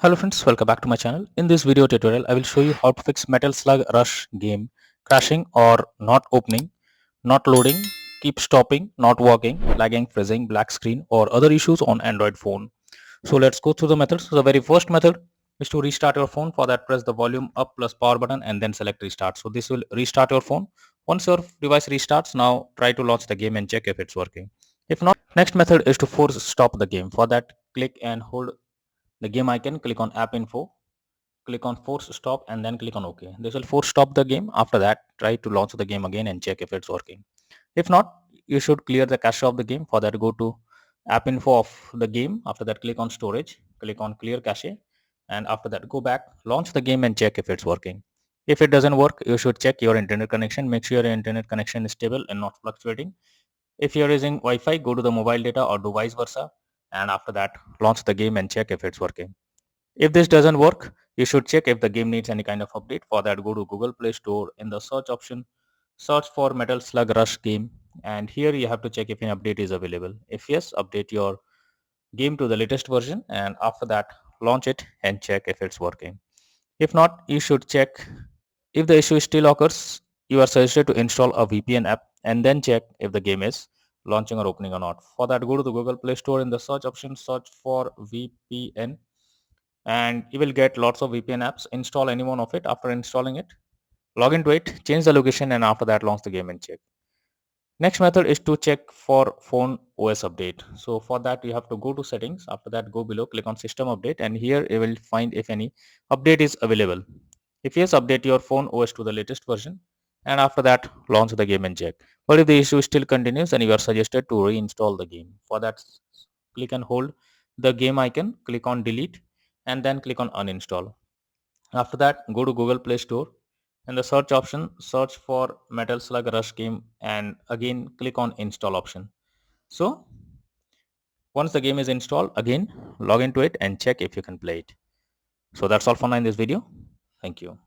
Hello friends, welcome back to my channel. In this video tutorial, I will show you how to fix Metal Slug Rush game crashing or not opening, not loading, keep stopping, not working, lagging, freezing, black screen or other issues on Android phone. So let's go through the methods. So the very first method is to restart your phone. For that, press the volume up plus power button and then select restart. So this will restart your phone. Once your device restarts, now try to launch the game and check if it's working. If not, next method is to force stop the game. For that, click and hold the game icon, click on app info, click on force stop and then click on OK. This will force stop the game. After that, try to launch the game again and check if it's working. If not, you should clear the cache of the game. For that, go to app info of the game. After that, click on storage, click on clear cache, and after that, go back, launch the game and check if it's working. If it doesn't work, you should check your internet connection. Make sure your internet connection is stable and not fluctuating. If you're using Wi-Fi, go to the mobile data or do vice versa, and after that, launch the game and check if it's working. If this doesn't work, you should check if the game needs any kind of update. For that, go to Google Play Store. In the search option, search for Metal Slug Rush game, and here you have to check if an update is available. If yes, update your game to the latest version, and after that, launch it and check if it's working. If not, you should check. If the issue still occurs, you are suggested to install a VPN app and then check if the game is launching or opening or not. For that, go to the Google Play Store. In the search option, search for VPN, and you will get lots of VPN apps. Install any one of it. After installing it, log into it, change the location, and after that, launch the game and check. Next method is to check for phone OS update. So for that, you have to go to settings. After that, go below, click on system update, and here you will find if any update is available. If yes, update your phone OS to the latest version, and after that, launch the game and check. But if the issue still continues, then you are suggested to reinstall the game. For that, click and hold the game icon, click on delete, and then click on uninstall. After that, go to Google Play Store. In the search option, search for Metal Slug Rush game and again click on install option. So once the game is installed, again log into it and check if you can play it. So that's all for now in this video. Thank you.